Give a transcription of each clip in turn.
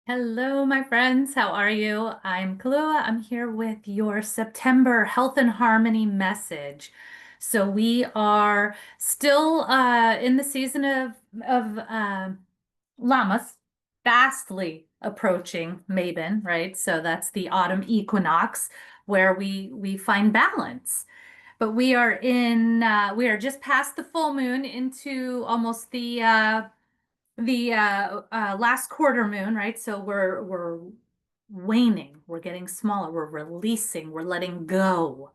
Hello, my friends. How are you? I'm Kaluwa. I'm here with your September Health and Harmony message. So we are still in the season of Lammas, fastly approaching Mabon, right? So that's the autumn equinox where we find balance. But we are just past the full moon into almost the last quarter moon, right? So we're waning, we're getting smaller, we're releasing, we're letting go.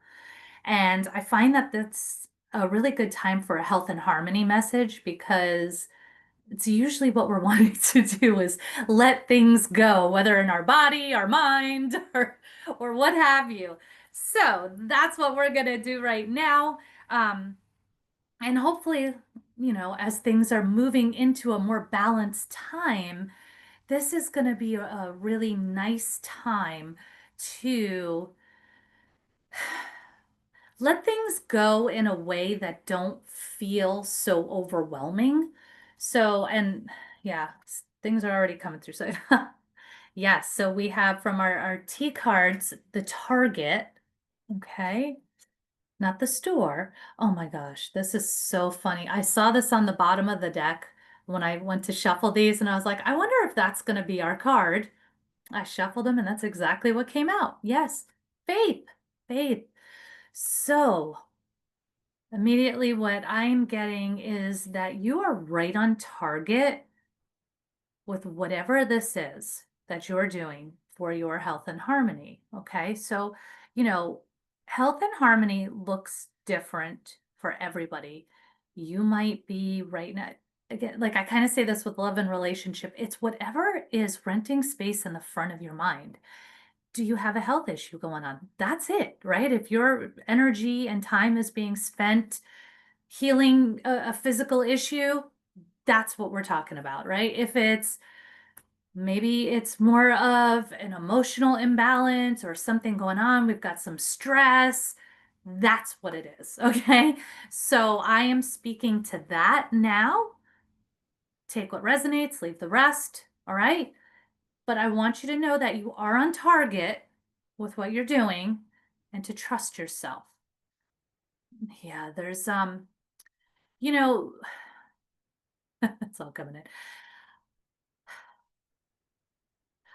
And I find that that's a really good time for a health and harmony message because it's usually what we're wanting to do is let things go, whether in our body, our mind, or what have you. So that's what we're gonna do right now. And hopefully, as things are moving into a more balanced time, this is going to be a really nice time to let things go in a way that don't feel so overwhelming. So, and yeah, things are already coming through. So, yes, so we have from our T cards, the target, okay, not the store. Oh my gosh, this is so funny. I saw this on the bottom of the deck when I went to shuffle these, and I was like, I wonder if that's going to be our card. I shuffled them, and that's exactly what came out. Yes, faith, faith. So immediately, what I'm getting is that you are right on target with whatever this is that you're doing for your health and harmony. Okay. So, you know, health and harmony looks different for everybody. You might be right now, again, like I kind of say this with love and relationship, it's whatever is renting space in the front of your mind. Do you have a health issue going on? That's it, right? If your energy and time is being spent healing a physical issue, that's what we're talking about, right? If it's maybe it's more of an emotional imbalance or something going on. We've got some stress. That's what it is. Okay. So I am speaking to that now. Take what resonates, leave the rest. All right. But I want you to know that you are on target with what you're doing and to trust yourself. Yeah, you know, it's all coming in.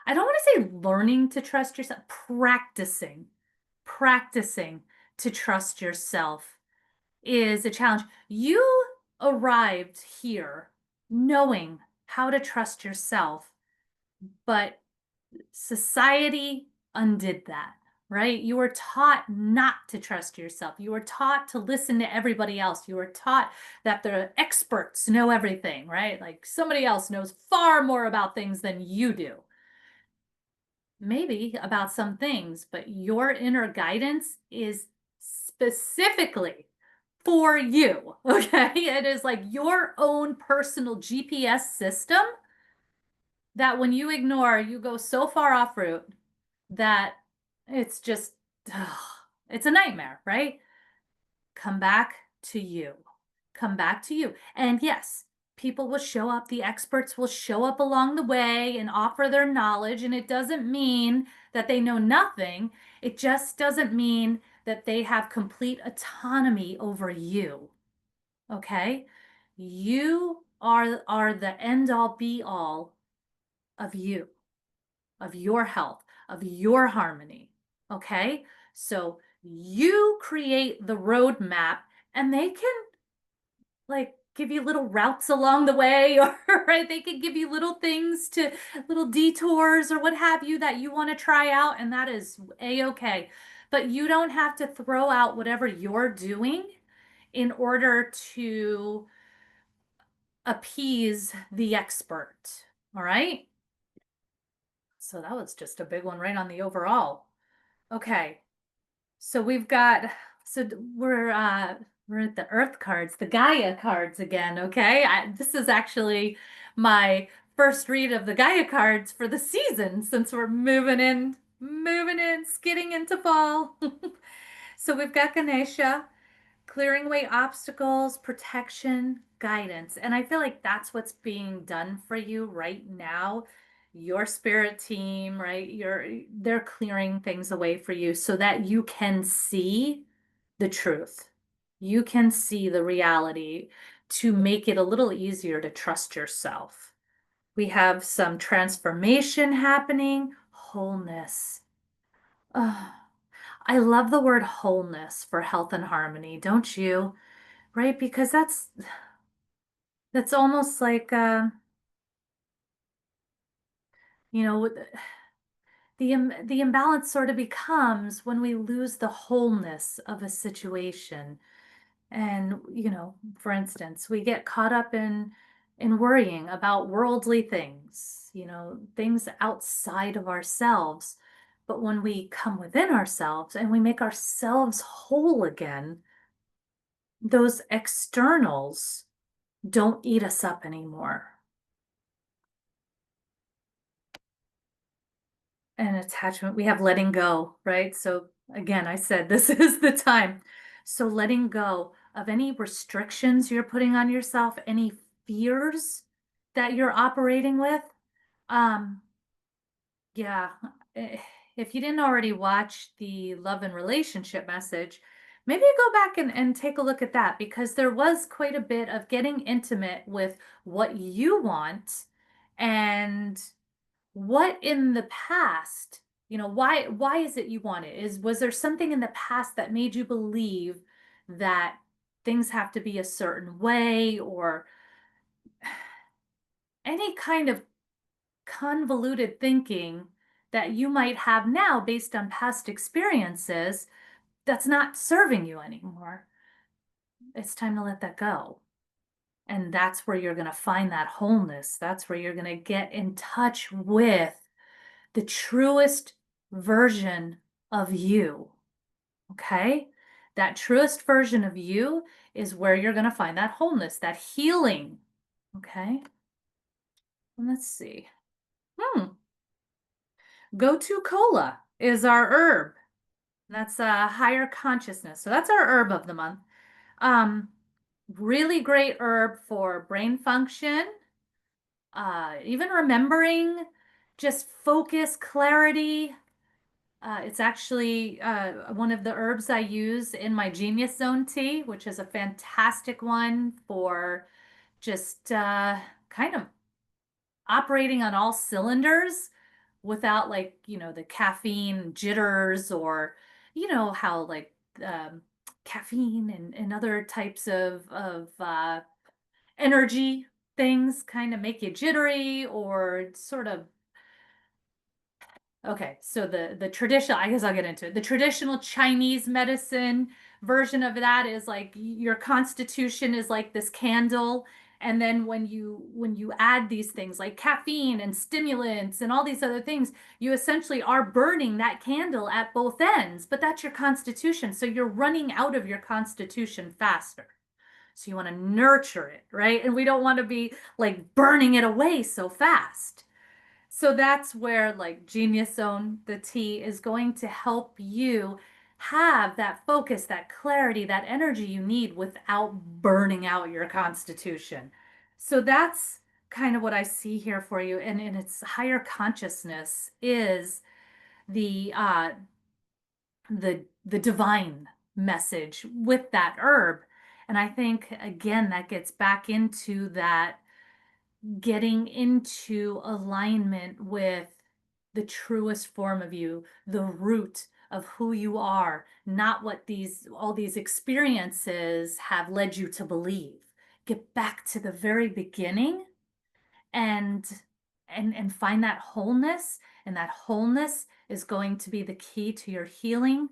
I don't want to say learning to trust yourself, practicing to trust yourself is a challenge. You arrived here knowing how to trust yourself, but society undid that, right? You were taught not to trust yourself. You were taught to listen to everybody else. You were taught that the experts know everything, right? Like somebody else knows far more about things than you do. Maybe about some things, but your inner guidance is specifically for you. Okay. It is like your own personal GPS system that when you ignore, you go so far off route that it's just, ugh, it's a nightmare, right? Come back to you. Come back to you. And yes, people will show up, the experts will show up along the way and offer their knowledge. And it doesn't mean that they know nothing, it just doesn't mean that they have complete autonomy over you. Okay? You are the end all be all of you, of your health, of your harmony. Okay? So you create the roadmap and they can like give you little routes along the way or right they could give you little things to little detours or what have you that you want to try out and that is a-okay, but you don't have to throw out whatever you're doing in order to appease the expert. All right, so that was just a big one right on the overall. Okay, so we've got, so we're at the Earth cards, the Gaia cards again, okay? This is actually my first read of the Gaia cards for the season since we're skidding into fall. So we've got Ganesha, clearing away obstacles, protection, guidance. And I feel like that's what's being done for you right now. your spirit team, right? They're clearing things away for you so that you can see the truth. You can see the reality to make it a little easier to trust yourself. We have some transformation happening, wholeness. Ugh, I love the word wholeness for health and harmony, don't you? Right? Because that's almost like you know, the imbalance sort of becomes when we lose the wholeness of a situation. And, for instance, we get caught up in worrying about worldly things, things outside of ourselves. But when we come within ourselves and we make ourselves whole again, those externals don't eat us up anymore. And attachment, we have letting go, right? So again, I said this is the time. So letting go of any restrictions you're putting on yourself, any fears that you're operating with. Um, yeah, eh, if you didn't already watch the love and relationship message, maybe go back and take a look at that because there was quite a bit of getting intimate with what you want and what in the past, why is it you want it? Was there something in the past that made you believe that things have to be a certain way or any kind of convoluted thinking that you might have now based on past experiences that's not serving you anymore? It's time to let that go. And that's where you're going to find that wholeness. That's where you're going to get in touch with the truest version of you. Okay? That truest version of you is where you're going to find that wholeness, that healing. Okay? And let's see. Go-to cola is our herb. That's a higher consciousness. So that's our herb of the month. Um, really great herb for brain function, even remembering, just focus, clarity. It's actually one of the herbs I use in my Genius Zone tea, which is a fantastic one for just kind of operating on all cylinders without the caffeine jitters or how um, caffeine and other types of energy things kind of make you jittery or sort of. Okay, so the traditional, I guess I'll get into it. The traditional Chinese medicine version of that is like your constitution is like this candle, and then when you add these things like caffeine and stimulants and all these other things, you essentially are burning that candle at both ends, but that's your constitution. So you're running out of your constitution faster. So you want to nurture it, right? And we don't want to be like burning it away so fast. So that's where like Genius Zone, the tea, is going to help you have that focus, that clarity, that energy you need without burning out your constitution. So that's kind of what I see here for you. And in its higher consciousness is the divine message with that herb. And I think again that gets back into that getting into alignment with the truest form of you, the root of who you are, not what all these experiences have led you to believe. Get back to the very beginning and and find that wholeness, and that wholeness is going to be the key to your healing.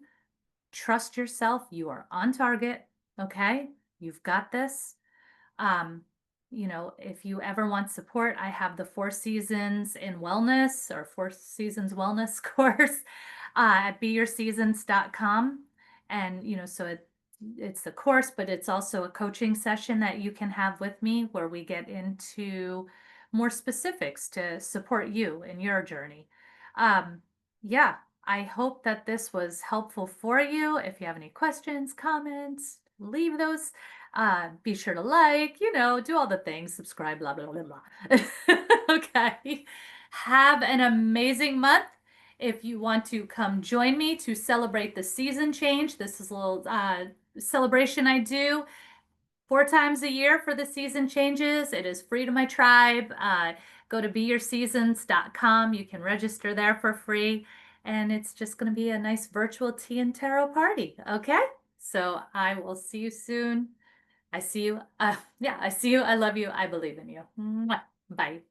Trust yourself. You are on target. Okay? You've got this. Um, if you ever want support, I have the Four Seasons in Wellness or Four Seasons Wellness course at beyourseasons.com. And, so it's the course, but it's also a coaching session that you can have with me where we get into more specifics to support you in your journey. Yeah, I hope that this was helpful for you. If you have any questions, comments, leave those. Be sure to like, do all the things, subscribe, blah, blah, blah, blah. Okay. Have an amazing month. If you want to come join me to celebrate the season change, this is a little celebration I do 4 times a year for the season changes. It is free to my tribe. Go to beyourseasons.com. You can register there for free. And it's just going to be a nice virtual tea and tarot party. Okay. So I will see you soon. I see you. Yeah, I see you. I love you. I believe in you. Mwah. Bye.